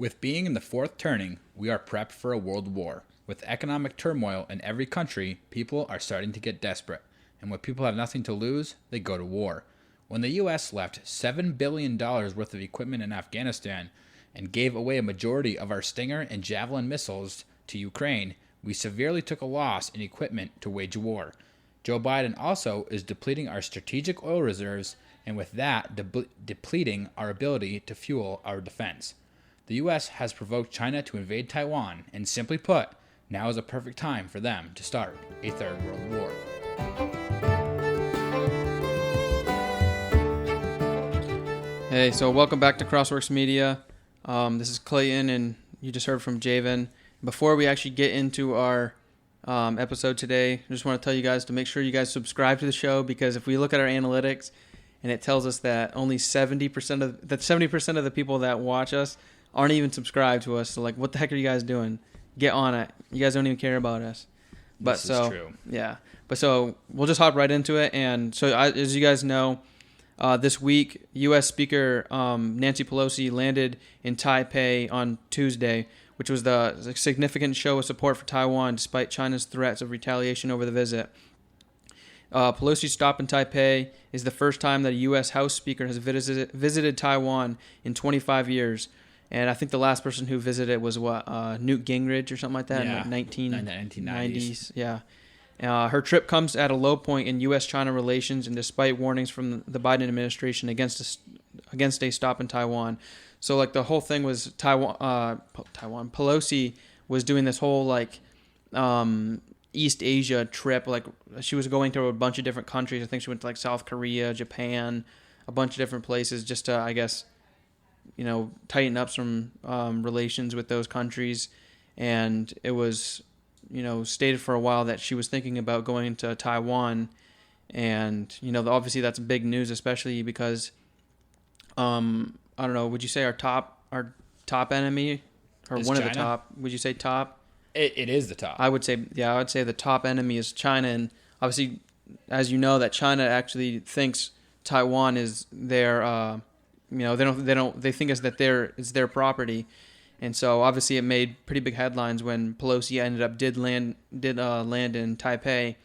With being in the fourth turning, we are prepped for a world war. With economic turmoil in every country, people are starting to get desperate. And when people have nothing to lose, they go to war. When the U.S. left $7 billion worth of equipment in Afghanistan and gave away a majority of our Stinger and Javelin missiles to Ukraine, we severely took a loss in equipment to wage war. Joe Biden also is depleting our strategic oil reserves, and with that, depleting our ability to fuel our defense. The U.S. has provoked China to invade Taiwan, and simply put, now is a perfect time for them to start a third world war. Hey, so welcome back to Crossworks Media. This is Clayton, and you just heard from Javen. Before we actually get into our episode today, I just want to tell you guys to make sure you guys subscribe to the show, because if we look at our analytics and it tells us that only 70% of the people that watch us aren't even subscribed to us, so like, what the heck are you guys doing? Get on it. You guys don't even care about us. But This is true. Yeah. But so we'll just hop right into it. And so as you guys know, this week, U.S. Speaker Nancy Pelosi landed in Taipei on Tuesday, which was the significant show of support for Taiwan despite China's threats of retaliation over the visit. Pelosi's stop in Taipei is the first time that a U.S. House Speaker has visited Taiwan in 25 years. And I think the last person who visited was Newt Gingrich or something like that in like 1990s. Yeah. Her trip comes at a low point in U.S.-China relations, and despite warnings from the Biden administration against a stop in Taiwan. So like the whole thing was Taiwan. Pelosi was doing this whole like East Asia trip. Like she was going to a bunch of different countries. I think she went to like South Korea, Japan, a bunch of different places just to, I guess, tighten up some relations with those countries. And it was, stated for a while that she was thinking about going to Taiwan. And, obviously that's big news, especially because, I don't know, would you say our top enemy or Is one China? of the top? Would you say top? It is the top. I would say the top enemy is China. And obviously, as you know, that China actually thinks Taiwan is their, they think it's their property. And so obviously it made pretty big headlines when Pelosi did land in Taipei,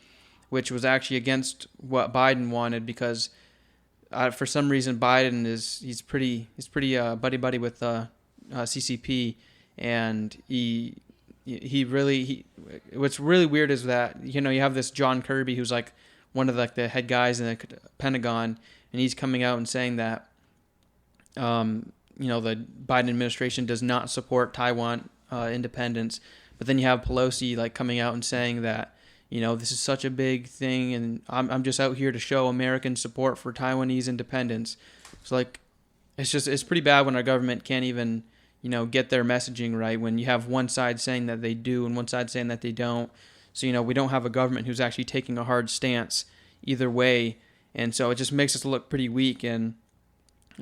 which was actually against what Biden wanted, because for some reason Biden he's pretty buddy with CCP, and what's really weird is that you have this John Kirby who's like one of the head guys in the Pentagon, and he's coming out and saying that the Biden administration does not support Taiwan independence. But then you have Pelosi like coming out and saying that, this is such a big thing, and I'm just out here to show American support for Taiwanese independence. So like, it's pretty bad when our government can't even, get their messaging right, when you have one side saying that they do and one side saying that they don't. So, we don't have a government who's actually taking a hard stance either way. And so it just makes us look pretty weak. And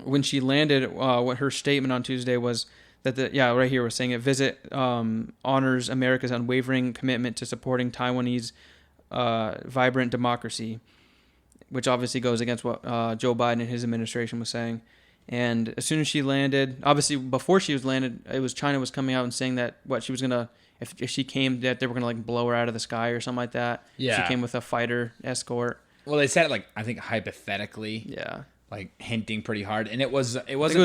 when she landed, what her statement on Tuesday was that right here we're saying it visit honors America's unwavering commitment to supporting Taiwanese vibrant democracy, which obviously goes against what Joe Biden and his administration was saying. And as soon as she landed, obviously before she was landed, China was coming out and saying that she was gonna, if she came, that they were gonna like blow her out of the sky or something like that. Yeah. She came with a fighter escort. Well, they said it like, I think hypothetically. Yeah. Like hinting pretty hard, and it was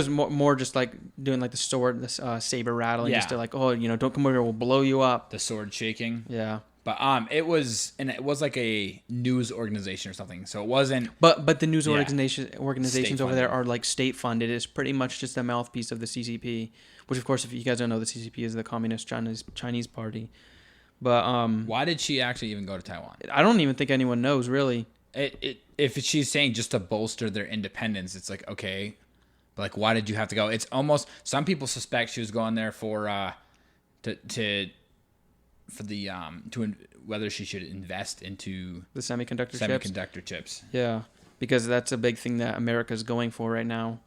more just like doing like the sword, the saber rattling, just to like, don't come over here, we'll blow you up. The sword shaking. Yeah. But it was like a news organization or something, so it wasn't. But the news organizations State over there funded. are like state funded. It's pretty much just a mouthpiece of the CCP, which of course, if you guys don't know, the CCP is the Communist Chinese Party. But why did she actually even go to Taiwan? I don't even think anyone knows really. If she's saying just to bolster their independence, it's like, okay, but like, why did you have to go? It's almost, some people suspect she was going there for whether she should invest into The semiconductor chips. Yeah, because that's a big thing that America's going for right now,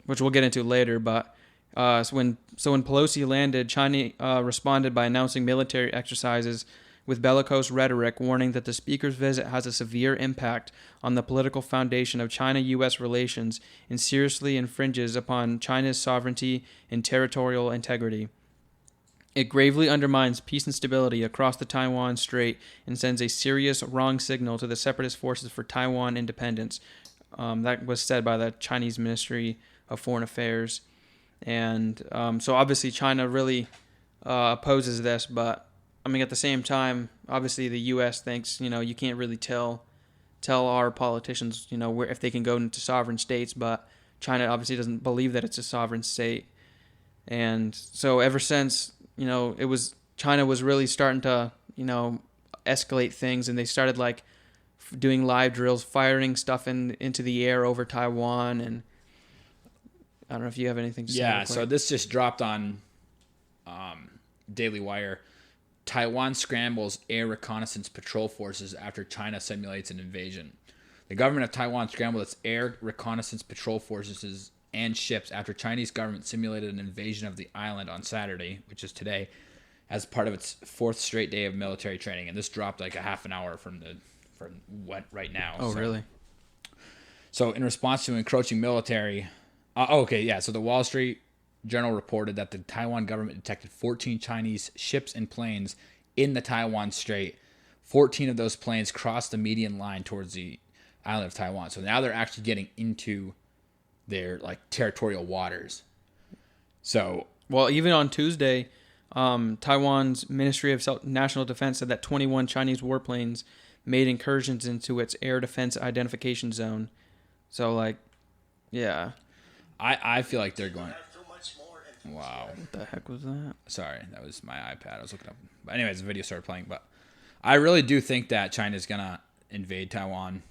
which we'll get into later. But so when Pelosi landed, China responded by announcing military exercises with bellicose rhetoric, warning that the speaker's visit has a severe impact on the political foundation of China-U.S. relations and seriously infringes upon China's sovereignty and territorial integrity. It gravely undermines peace and stability across the Taiwan Strait and sends a serious wrong signal to the separatist forces for Taiwan independence. That was said by the Chinese Ministry of Foreign Affairs. And so obviously China really opposes this, but I mean, at the same time, obviously the U.S. thinks, you can't really tell our politicians, where if they can go into sovereign states, but China obviously doesn't believe that it's a sovereign state. And so ever since, China was really starting to, escalate things, and they started like doing live drills, firing stuff into the air over Taiwan. And I don't know if you have anything to say. Yeah, so this just dropped on Daily Wire. Taiwan scrambles air reconnaissance patrol forces after China simulates an invasion. The government of Taiwan scrambled its air reconnaissance patrol forces and ships after Chinese government simulated an invasion of the island on Saturday, which is today, as part of its fourth straight day of military training. And this dropped like a half an hour from what right now. Oh, really? So in response to encroaching military... So the Wall Street Journal reported that the Taiwan government detected 14 Chinese ships and planes in the Taiwan Strait. 14 of those planes crossed the median line towards the island of Taiwan. So now they're actually getting into their territorial waters. So, well, even on Tuesday, Taiwan's Ministry of National Defense said that 21 Chinese warplanes made incursions into its air defense identification zone. So, yeah. I feel like they're going... Wow. What the heck was that? Sorry, that was my iPad. I was looking up. But anyways, the video started playing. But I really do think that China's going to invade Taiwan.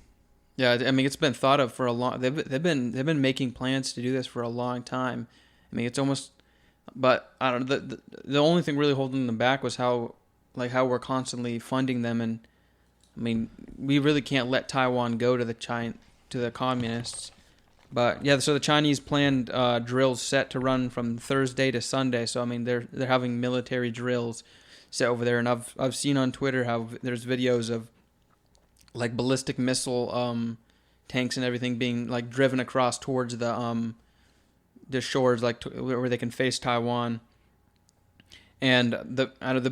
Yeah, I mean, it's been thought of for a long... They've been making plans to do this for a long time. I mean, it's almost... But, I don't know, the only thing really holding them back was how we're constantly funding them. And, I mean, we really can't let Taiwan go to the communists. But yeah, so the Chinese planned drills set to run from Thursday to Sunday. So I mean, they're having military drills set over there, and I've seen on Twitter how there's videos of ballistic missile tanks and everything being driven across towards the shores where they can face Taiwan. And the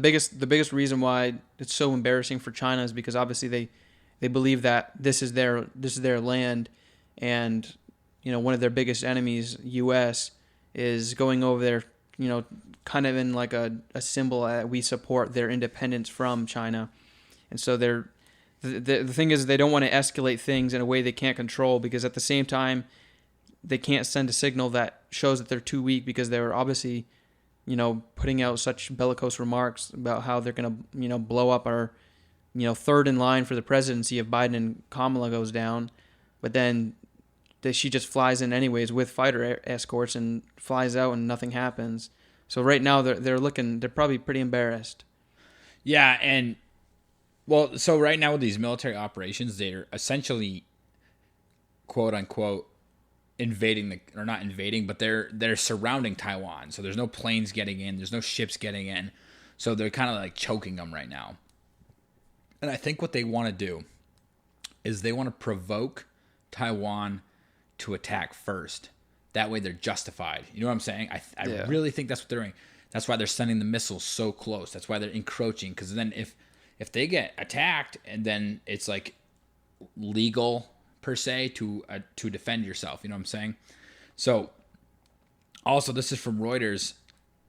biggest reason why it's so embarrassing for China is because obviously they believe that this is their land, and one of their biggest enemies, U.S., is going over there, kind of in a symbol that we support their independence from China. And so the thing is, they don't want to escalate things in a way they can't control, because at the same time, they can't send a signal that shows that they're too weak, because they're obviously, putting out such bellicose remarks about how they're going to, blow up our, third in line for the presidency if Biden and Kamala goes down. But then she just flies in anyways with fighter escorts and flies out and nothing happens. So right now they're probably pretty embarrassed. Yeah, and so right now with these military operations, they're essentially quote unquote not invading, but they're surrounding Taiwan. So there's no planes getting in, there's no ships getting in. So they're kind of choking them right now. And I think what they want to do is they want to provoke Taiwan to attack first. That way they're justified. You know what I'm saying? I really think that's what they're doing. That's why they're sending the missiles so close. That's why they're encroaching. Because then if they get attacked, and then it's legal per se to defend yourself. You know what I'm saying? So also, this is from Reuters,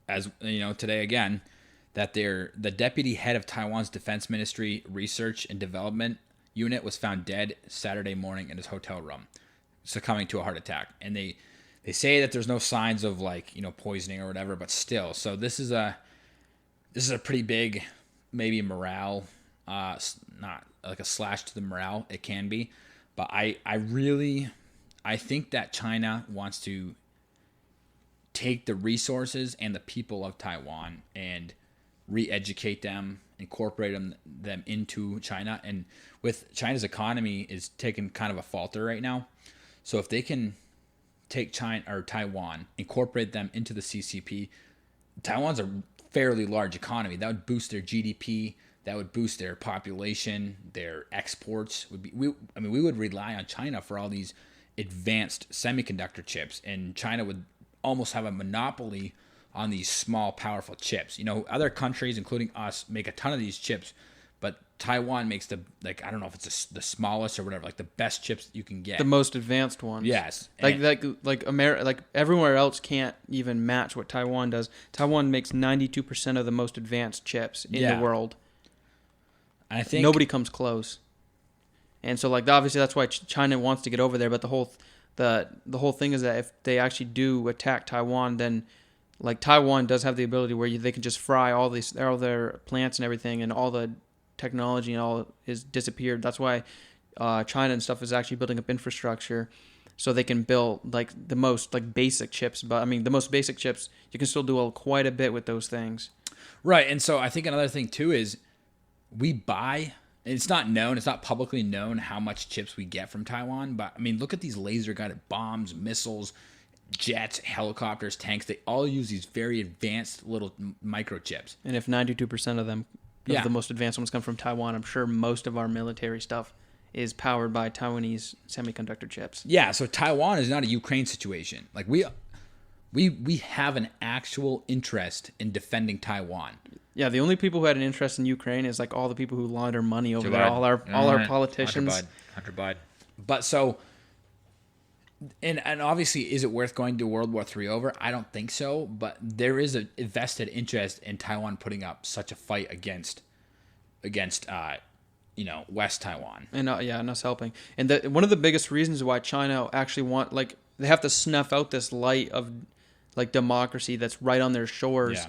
as today again, that the deputy head of Taiwan's Defense Ministry Research and Development Unit was found dead Saturday morning in his hotel room, succumbing to a heart attack. And they say that there's no signs of poisoning or whatever, but still. So this is a pretty big, maybe morale, not like a slash to the morale. It can be, but I think that China wants to take the resources and the people of Taiwan and re-educate them, incorporate them into China. And with China's economy is taking kind of a falter right now. So if they can take China or Taiwan, incorporate them into the CCP, Taiwan's a fairly large economy. That would boost their GDP that would boost their population, their exports would be. We would rely on China for all these advanced semiconductor chips, and China would almost have a monopoly on these small, powerful chips. Other countries, including us, make a ton of these chips, but Taiwan makes I don't know if it's the smallest or whatever, like the best chips you can get. The most advanced ones. Yes. Like America, like everywhere else can't even match what Taiwan does. Taiwan makes 92% of the most advanced chips in the world. I think nobody comes close. And so like obviously that's why China wants to get over there, but the whole thing is that if they actually do attack Taiwan, then like Taiwan does have the ability where they can just fry all their plants and everything, and all the technology and all is disappeared. That's why China and stuff is actually building up infrastructure so they can build like the most like basic chips. But I mean, the most basic chips, you can still do quite a bit with those things. Right. And so I think another thing too is we buy, and it's not publicly known how much chips we get from Taiwan. But I mean, look at these laser guided bombs, missiles, jets, helicopters, tanks. They all use these very advanced little microchips. And if 92% of them, the most advanced ones, come from Taiwan, I'm sure most of our military stuff is powered by Taiwanese semiconductor chips. Yeah, so Taiwan is not a Ukraine situation. Like we have an actual interest in defending Taiwan. Yeah, the only people who had an interest in Ukraine is like all the people who launder money over there, all our politicians. Hunter Biden. But so, and obviously, is it worth going to World War III over? I don't think so. But there is a vested interest in Taiwan putting up such a fight against West Taiwan. And and us helping. And one of the biggest reasons why China actually they have to snuff out this light of like democracy that's right on their shores,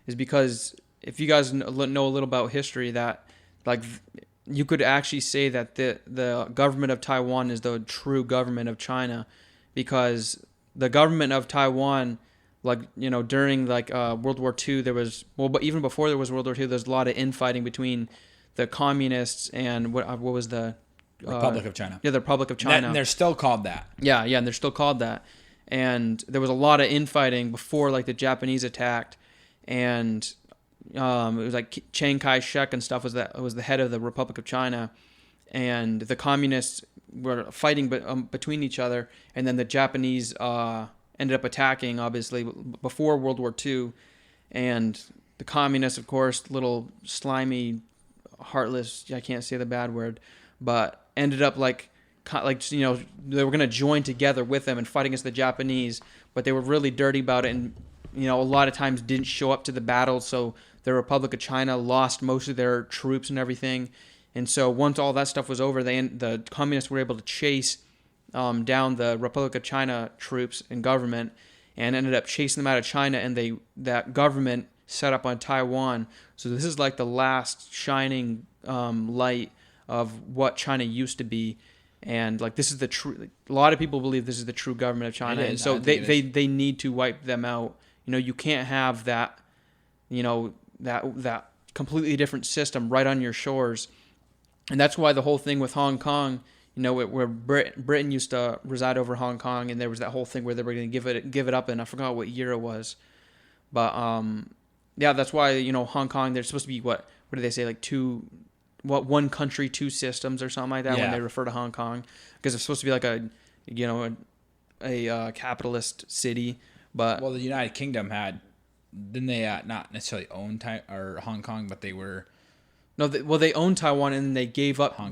is because if you guys know a little about history, that like you could actually say that the government of Taiwan is the true government of China, because the government of Taiwan, like, during like World War II, there was, but even before there was World War II, there's a lot of infighting between the communists and what was the Republic of China. Yeah, the Republic of China. And they're still called that. Yeah, and they're still called that. And there was a lot of infighting before like the Japanese attacked, and it was like Chiang Kai-shek and stuff was the head of the Republic of China, and the communists were fighting between each other, and then the Japanese ended up attacking, obviously, before World War II, and the communists, of course, little slimy, heartless, I can't say the bad word, but ended up they were going to join together with them and fight against the Japanese, but they were really dirty about it, and a lot of times didn't show up to the battles, so the Republic of China lost most of their troops and everything. And so once all that stuff was over, the communists were able to chase down the Republic of China troops and government, and ended up chasing them out of China, and that government set up on Taiwan. So this is like the last shining light of what China used to be. And like this is the true. A lot of people believe this is the true government of China, and so they need to wipe them out. You can't have that. That completely different system right on your shores, and that's why the whole thing with Hong Kong. Where Britain used to reside over Hong Kong, and there was that whole thing where they were going to give it up, and I forgot what year it was, but that's why Hong Kong. There's supposed to be what do they say, like one country, two systems or something like that when they refer to Hong Kong, because it's supposed to be like a capitalist city. But the United Kingdom didn't they not necessarily own Hong Kong, but they were. No, they owned Taiwan and they gave up Hong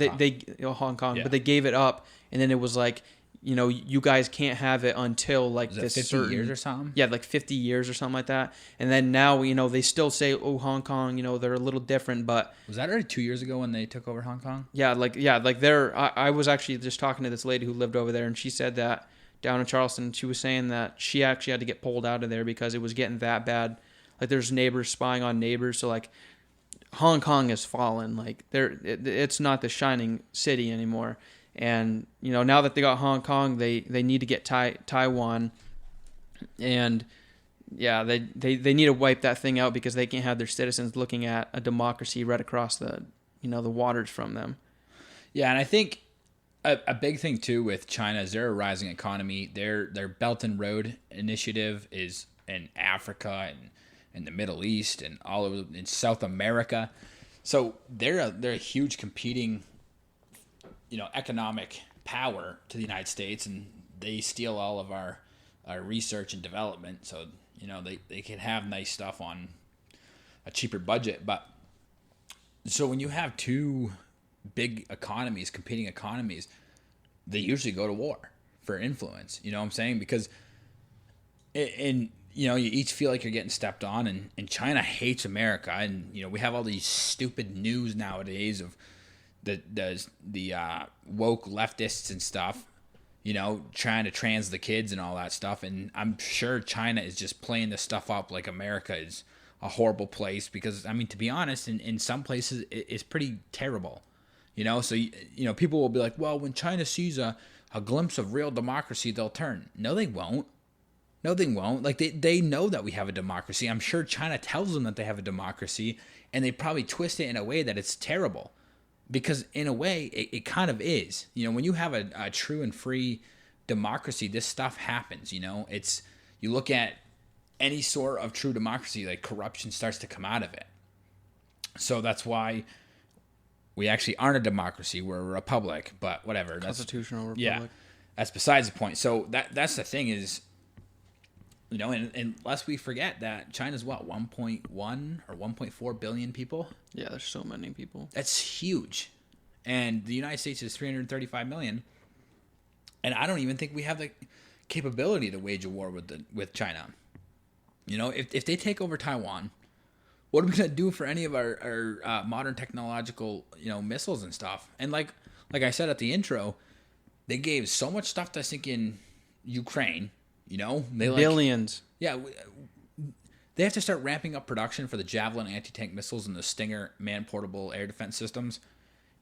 Kong, but they gave it up, and then it was like, you guys can't have it until like this 50 years or something. Yeah, like 50 years or something like that. And then now, they still say, Hong Kong, they're a little different, but was that already 2 years ago when they took over Hong Kong? Yeah, I was actually just talking to this lady who lived over there, and she said that down in Charleston, she was saying that she actually had to get pulled out of there because it was getting that bad. Like there's neighbors spying on neighbors, so like Hong Kong has fallen. Like it's not the shining city anymore. And now that they got Hong Kong, they need to get Taiwan, and they need to wipe that thing out because they can't have their citizens looking at a democracy right across the the waters from them. Yeah, and I think a big thing too with China is they're a rising economy. Their Belt and Road initiative is in Africa and in the Middle East and all over in South America. So they're a huge competing, economic power to the United States, and they steal all of our research and development. So they can have nice stuff on a cheaper budget. But so when you have two big economies, competing economies, they usually go to war for influence. You know what I'm saying? Because you each feel like you're getting stepped on, and China hates America, and we have all these stupid news nowadays of the woke leftists and stuff, trying to trans the kids and all that stuff, and I'm sure China is just playing this stuff up like America is a horrible place, because I mean, to be honest, in some places it's pretty terrible, so people will be like, well, when China sees a glimpse of real democracy, they'll turn. No, they won't. No, they won't. Like, they know that we have a democracy. I'm sure China tells them that they have a democracy, and they probably twist it in a way that it's terrible. Because in a way, it kind of is. When you have a true and free democracy, this stuff happens. You look at any sort of true democracy, like corruption starts to come out of it. So that's why we actually aren't a democracy. We're a republic, but whatever. Constitutional republic. Yeah, that's besides the point. So that's the thing is, and unless we forget that China's 1.1 or 1.4 billion people. Yeah, there's so many people. That's huge. And the United States is 335 million. And I don't even think we have the capability to wage a war with China. If they take over Taiwan, what are we going to do for any of our modern technological, missiles and stuff? And like I said at the intro, they gave so much stuff to, I think, in Ukraine. They billions. Yeah, they have to start ramping up production for the Javelin anti-tank missiles and the Stinger man-portable air defense systems,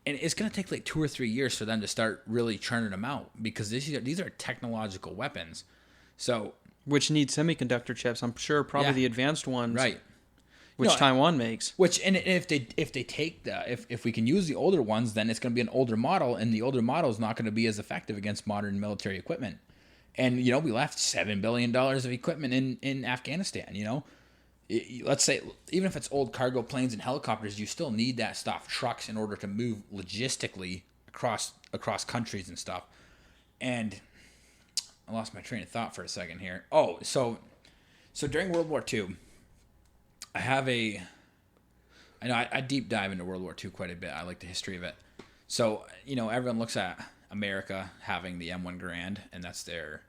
and it's going to take like 2 or 3 years for them to start really churning them out, because these are technological weapons. So which need semiconductor chips. I'm sure probably the advanced ones, right? Which Taiwan makes. And if they take if we can use the older ones, then it's going to be an older model, and the older model is not going to be as effective against modern military equipment. And, we left $7 billion of equipment in Afghanistan, Let's say, even if it's old cargo planes and helicopters, you still need that stuff, trucks, in order to move logistically across countries and stuff. And I lost my train of thought for a second here. Oh, so during World War II, I deep dive into World War II quite a bit. I like the history of it. So, everyone looks at America having the M1 Garand, and that's their,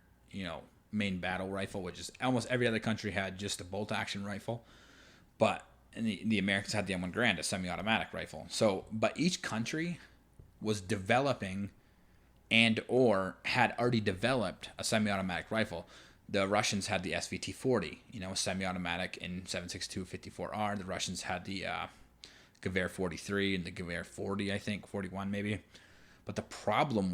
main battle rifle, which is almost every other country had just a bolt action rifle. But the Americans had the M1 Garand, a semi-automatic rifle. So, but each country was developing and or had already developed a semi-automatic rifle. The Russians had the SVT-40, a semi-automatic in 7.62 54R. The Russians had the Gewehr 43 and the Gewehr 40, I think, 41 maybe. But the problem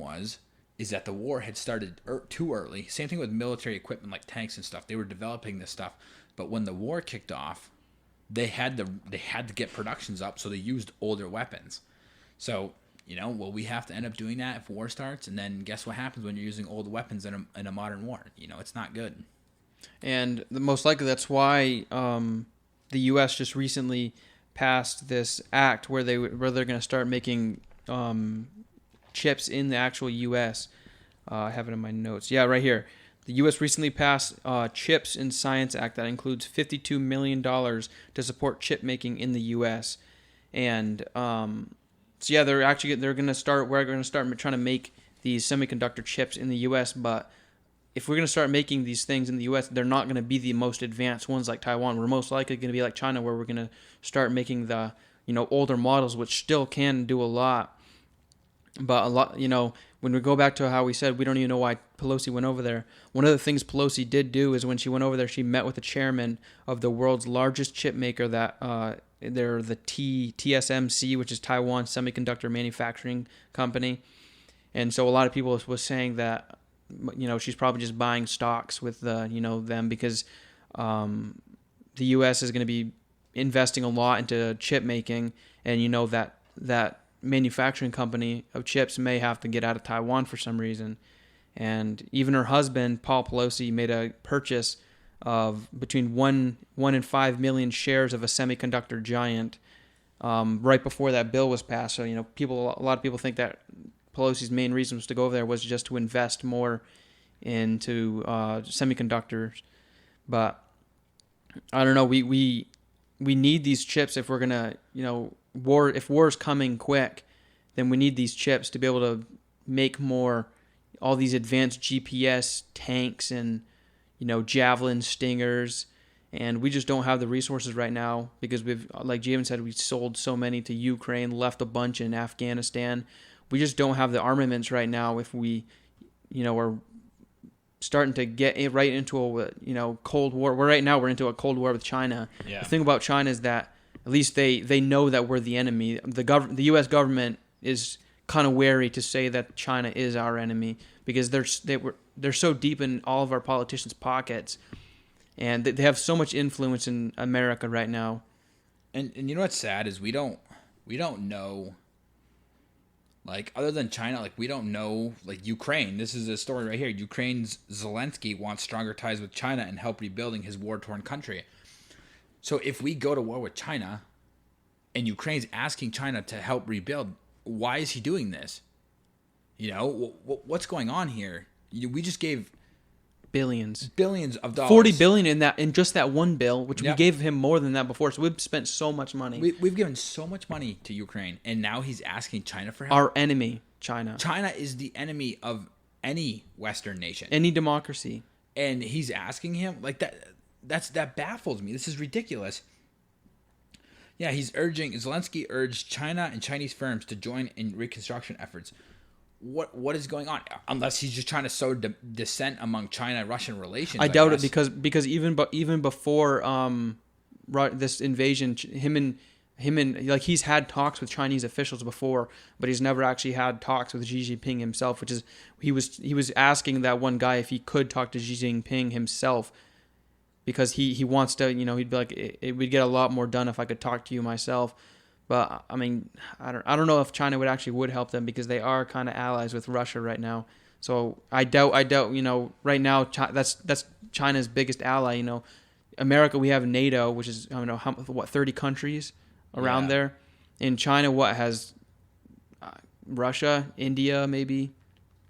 is that the war had started too early. Same thing with military equipment like tanks and stuff. They were developing this stuff, but when the war kicked off, they had to get productions up, so they used older weapons. So, we have to end up doing that if war starts, and then guess what happens when you're using old weapons in a modern war? It's not good. And most likely that's why the U.S. just recently passed this act where they're going to start making chips in the actual U.S. I have it in my notes. Yeah, right here. The U.S. recently passed Chips and Science Act that includes $52 million to support chip making in the U.S. And so yeah, we're going to start trying to make these semiconductor chips in the U.S. But if we're going to start making these things in the U.S., they're not going to be the most advanced ones like Taiwan. We're most likely going to be like China, where we're going to start making the older models, which still can do a lot. But a lot, when we go back to how we said we don't even know why Pelosi went over there, one of the things Pelosi did do is when she went over there, she met with the chairman of the world's largest chip maker, that they're the TSMC, which is Taiwan Semiconductor Manufacturing Company. And so a lot of people was saying that, she's probably just buying stocks with them, because the U.S. is going to be investing a lot into chip making, and that manufacturing company of chips may have to get out of Taiwan for some reason. And even her husband, Paul Pelosi, made a purchase of between 1 and 5 million shares of a semiconductor giant right before that bill was passed. So, a lot of people think that Pelosi's main reason was to go over there was just to invest more into semiconductors. But I don't know. We need these chips if we're gonna, if war's coming quick, then we need these chips to be able to make all these advanced GPS tanks and, Javelin Stingers. And we just don't have the resources right now because like Javen said, we sold so many to Ukraine, left a bunch in Afghanistan. We just don't have the armaments right now. If we, are starting to get right into a, Cold War. Right now we're into a Cold War with China. Yeah. The thing about China is that at least they know that we're the enemy. The U.S. government is kind of wary to say that China is our enemy because they're so deep in all of our politicians' pockets. And they have so much influence in America right now. And you know what's sad is we don't know, like, other than China, like, we don't know, like, Ukraine. This is a story right here. Ukraine's Zelensky wants stronger ties with China and help rebuilding his war-torn country. So if we go to war with China and Ukraine's asking China to help rebuild, why is he doing this? What's going on here? We just gave billions of dollars, $40 billion in just that one bill, which we gave him more than that before. So we've spent so much money. We've given so much money to Ukraine, and now he's asking China for help. Our enemy, China. China is the enemy of any Western nation, any democracy, and he's asking him like that. That baffles me. This is ridiculous. Yeah, Zelensky urged China and Chinese firms to join in reconstruction efforts. What is going on? Unless he's just trying to sow dissent among China-Russian relations. I doubt it because even before this invasion, him and like he's had talks with Chinese officials before, but he's never actually had talks with Xi Jinping himself. Which is he was asking that one guy if he could talk to Xi Jinping himself because he wants to. He'd be like, it would get a lot more done if I could talk to you myself. But I mean, I don't know if China would help them because they are kind of allies with Russia right now. So I doubt. Right now that's China's biggest ally. America, we have NATO, which is 30 countries around there. In China, has Russia, India, maybe.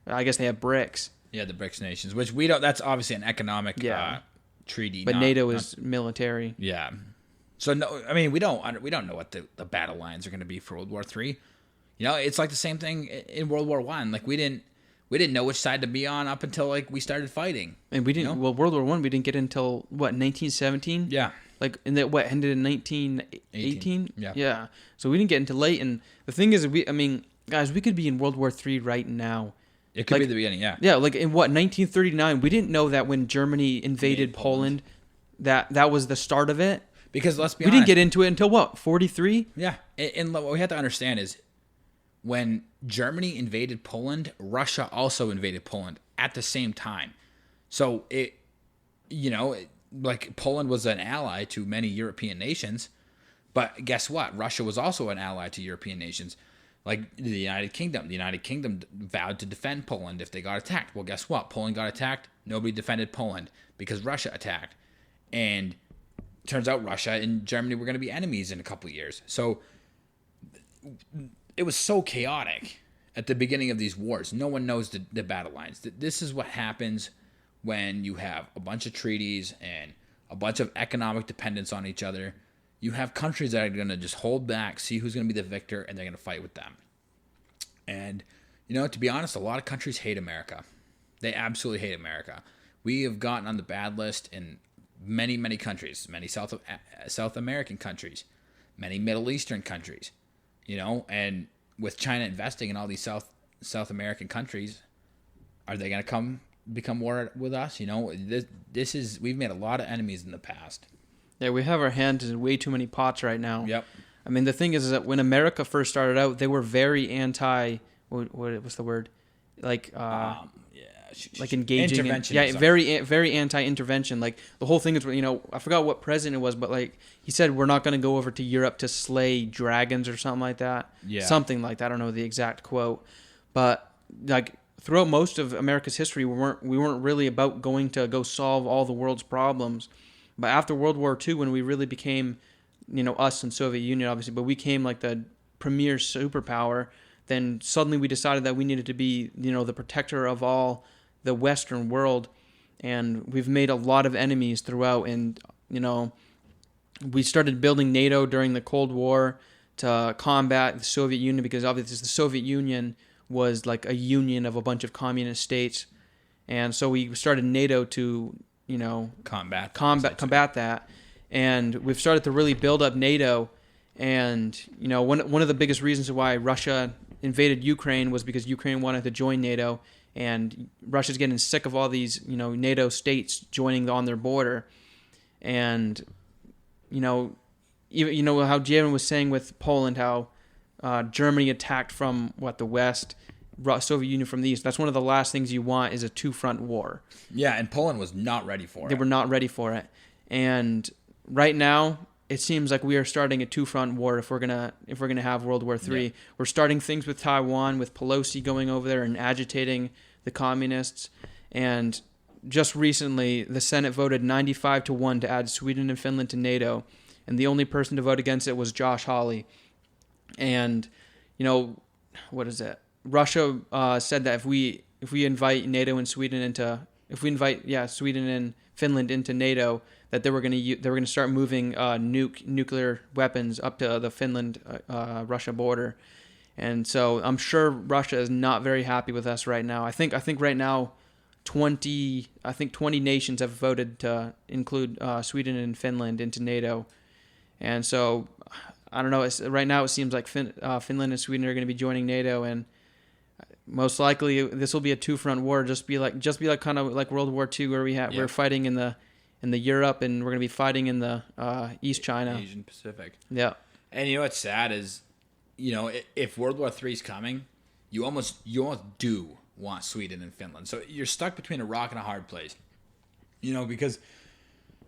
I guess they have BRICS. Yeah, the BRICS nations, which we don't. That's obviously an economic treaty. But NATO is military. Yeah. So no, I mean we don't know what the battle lines are going to be for World War III. It's like the same thing in World War I. Like we didn't know which side to be on up until like we started fighting. And we didn't. Well, World War I we didn't get until 1917. Yeah. Like ended in 1918. Yeah. Yeah. So we didn't get into late. And the thing is, guys, we could be in World War III right now. It could be the beginning. Yeah. Yeah. Like in 1939, we didn't know that when Germany invaded Poland, that was the start of it. Because let's be honest, we didn't get into it until 43? Yeah. And what we have to understand is when Germany invaded Poland, Russia also invaded Poland at the same time. So like Poland was an ally to many European nations, but guess what? Russia was also an ally to European nations. Like the United Kingdom. The United Kingdom vowed to defend Poland if they got attacked. Well, guess what? Poland got attacked. Nobody defended Poland because Russia attacked. And turns out Russia and Germany were going to be enemies in a couple of years. So it was so chaotic at the beginning of these wars. No one knows the battle lines. This is what happens when you have a bunch of treaties and a bunch of economic dependence on each other. You have countries that are going to just hold back, see who's going to be the victor, and they're going to fight with them. And, to be honest, a lot of countries hate America. They absolutely hate America. We have gotten on the bad list in many, many countries, many South American countries, many Middle Eastern countries, and with China investing in all these South American countries, are they going to become war with us? We've made a lot of enemies in the past. Yeah, we have our hands in way too many pots right now. Yep. I mean, the thing is that when America first started out, they were very anti. What was the word? Like engaging. Intervention. Very anti-intervention. Like the whole thing is, I forgot what president it was, but like he said, we're not going to go over to Europe to slay dragons or something like that. Yeah. Something like that. I don't know the exact quote, but like throughout most of America's history, we weren't really about going to go solve all the world's problems. But after World War II, when we really became us and Soviet Union, obviously, but we came like the premier superpower. Then suddenly we decided that we needed to be, the protector of all the Western world. And we've made a lot of enemies throughout. And, we started building NATO during the Cold War to combat the Soviet Union, because obviously the Soviet Union was like a union of a bunch of communist states. And so we started NATO to, combat that. And we've started to really build up NATO. And, one of the biggest reasons why Russia invaded Ukraine was because Ukraine wanted to join NATO. And Russia's getting sick of all these, NATO states joining on their border. And, even, how Jaron was saying with Poland, how Germany attacked from, the west, Soviet Union from the east. That's one of the last things you want, is a two-front war. Yeah, and Poland was not ready for it. They were not ready for it. And right now, it seems like we are starting a two-front war if we're gonna have World War III. Yeah. We're starting things with Taiwan, with Pelosi going over there and agitating the communists. And just recently, the Senate voted 95-1 to add Sweden and Finland to NATO, and the only person to vote against it was Josh Hawley. And what is it? Russia said that if we invite NATO and Sweden Sweden and Finland into NATO, that they were going to start moving nuclear weapons up to the Finland Russia border. And so I'm sure Russia is not very happy with us right now. I think right now 20 nations have voted to include Sweden and Finland into NATO. And so I don't know, right now it seems like Finland and Sweden are going to be joining NATO, and most likely this will be a two-front war, just be like kind of like World War II, where we're fighting in the Europe, and we're going to be fighting in the East China, Asian Pacific. Yeah. And what's sad is, if World War III is coming, you almost do want Sweden and Finland. So you're stuck between a rock and a hard place. Because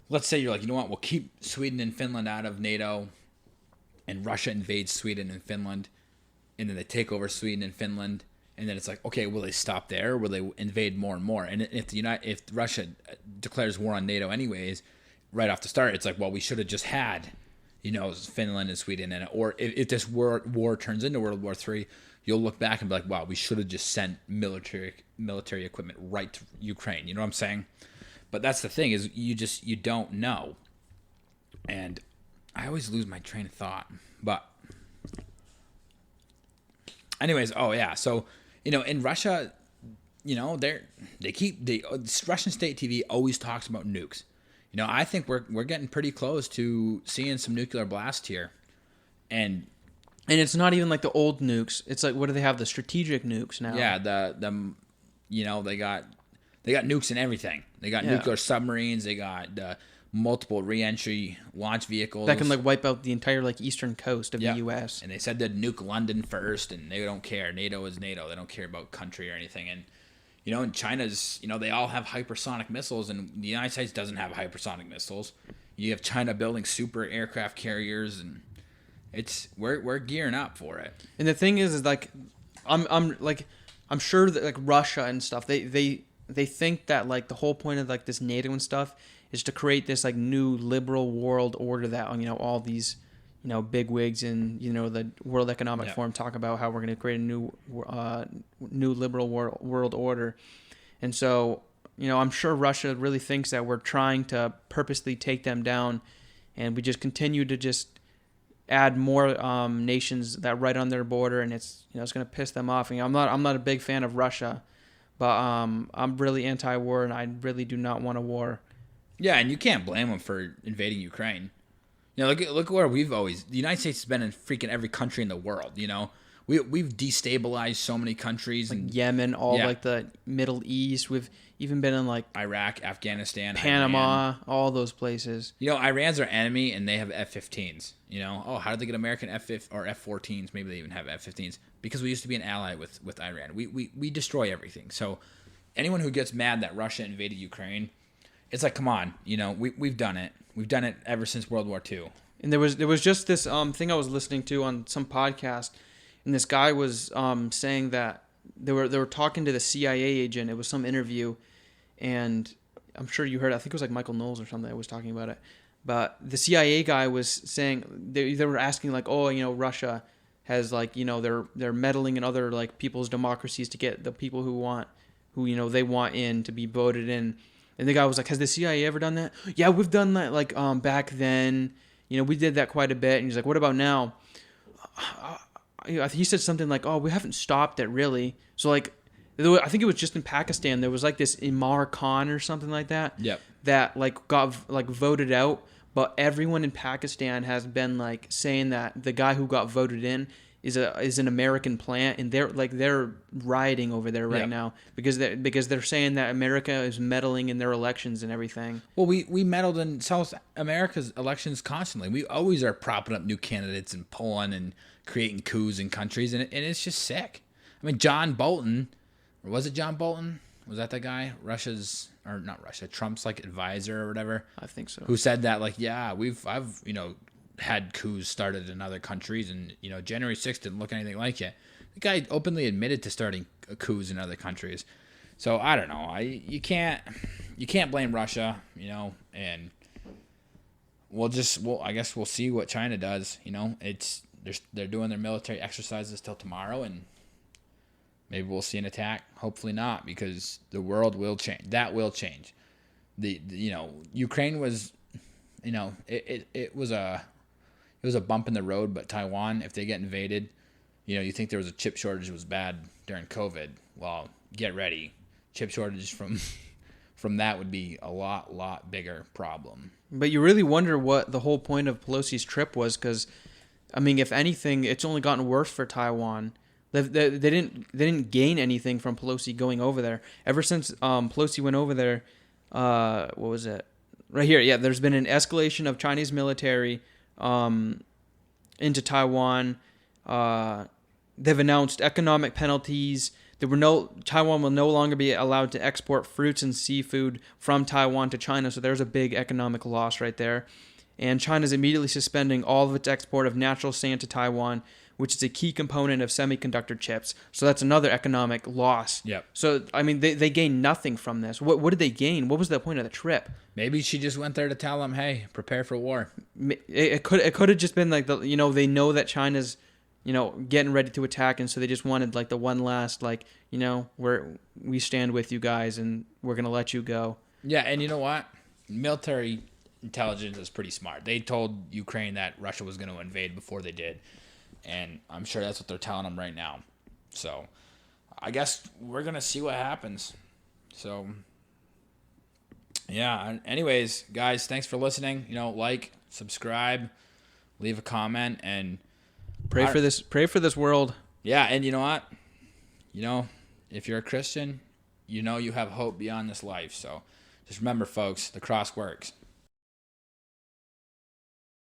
let's say you're like, we'll keep Sweden and Finland out of NATO, and Russia invades Sweden and Finland, and then they take over Sweden and Finland. And then it's like, okay, will they stop there? Or will they invade more and more? And if Russia declares war on NATO anyways, right off the start, it's like, well, we should have just had, Finland and Sweden in it. Or if this war turns into World War III, you'll look back and be like, wow, we should have just sent military equipment right to Ukraine. You know what I'm saying? But that's the thing, is you don't know. And I always lose my train of thought. But anyways, so in Russia, Russian state TV always talks about nukes. I think we're getting pretty close to seeing some nuclear blast here, and it's not even like the old nukes. It's like, what do they have? The strategic nukes now. Yeah, they got nukes and everything. They got nuclear submarines. They got multiple re-entry launch vehicles that can wipe out the entire eastern coast of the U.S. And they said they'd nuke London first, and they don't care. NATO is NATO. They don't care about country or anything. And and China's, they all have hypersonic missiles, and the United States doesn't have hypersonic missiles. You have China building super aircraft carriers, and we're gearing up for it. And the thing is I'm sure that Russia and stuff, they think that the whole point of this NATO and stuff is to create this new liberal world order that all these big wigs in the World Economic Forum talk about how we're going to create a new liberal world order. And so I'm sure Russia really thinks that we're trying to purposely take them down, and we just continue to just add more nations that right on their border, and it's it's going to piss them off. And I'm not a big fan of Russia, but I'm really anti-war, and I really do not want a war. Yeah, and you can't blame them for invading Ukraine. Look where the United States has been in freaking every country in the world. We've destabilized so many countries, and Yemen, the Middle East. We've even been in Iraq, Afghanistan, Panama, Iran. All those places. Iran's our enemy, and they have F-15s. How did they get American F-14s? Maybe they even have F-15s, because we used to be an ally with Iran. We destroy everything. So anyone who gets mad that Russia invaded Ukraine, it's like, come on, we've done it. We've done it ever since World War II. And there was just this thing I was listening to on some podcast, and this guy was saying that they were talking to the CIA agent. It was some interview, and I'm sure you heard. I think it was Michael Knowles or something that was talking about it. But the CIA guy was saying they were asking like, oh, Russia has like, they're meddling in other like people's democracies to get the people who they want in to be voted in. And the guy was like, has the CIA ever done that? Yeah, we've done that like back then. We did that quite a bit. And he's like, what about now? He said something like, oh, we haven't stopped it really. So like, I think it was just in Pakistan. There was like this Imar Khan or something like that. Yep. That like got like voted out. But everyone in Pakistan has been like saying that the guy who got voted in is an American plant, and they're rioting over there right now because they're saying that America is meddling in their elections and everything. Well, we meddled in South America's elections constantly. We always are propping up new candidates and pulling and creating coups in countries, and it's just sick. I mean, John Bolton, or was it John Bolton? Was that the guy? Trump's like advisor or whatever. I think so. Who said that like, yeah, I've had coups started in other countries, and January 6th didn't look anything like it. The guy openly admitted to starting coups in other countries. So I don't know. You can't blame Russia, and I guess we'll see what China does. They're doing their military exercises till tomorrow, and maybe we'll see an attack. Hopefully not, because the world will change. That will change. Ukraine was, it was a bump in the road, but Taiwan, if they get invaded, you think there was a chip shortage was bad during COVID. Well, get ready. Chip shortage from that would be a lot bigger problem. But you really wonder what the whole point of Pelosi's trip was, because, I mean, if anything, it's only gotten worse for Taiwan. They didn't gain anything from Pelosi going over there. Ever since Pelosi went over there, what was it? Right here, yeah. There's been an escalation of Chinese military into Taiwan. They've announced economic penalties. Taiwan will no longer be allowed to export fruits and seafood from Taiwan to China. So there's a big economic loss right there. And China's immediately suspending all of its export of natural sand to Taiwan, which is a key component of semiconductor chips. So that's another economic loss. Yep. So, I mean, they gained nothing from this. What did they gain? What was the point of the trip? Maybe she just went there to tell them, hey, prepare for war. It could have just been like, they know that China's, getting ready to attack, and so they just wanted like the one last, like, we stand with you guys, and we're going to let you go. Yeah, and you know what? Military intelligence is pretty smart. They told Ukraine that Russia was going to invade before they did. And I'm sure that's what they're telling them right now. So I guess we're going to see what happens. So, yeah. Anyways, guys, thanks for listening. Like, subscribe, leave a comment, and pray for this world. Yeah. And you know what? If you're a Christian, you have hope beyond this life. So just remember, folks, the cross works.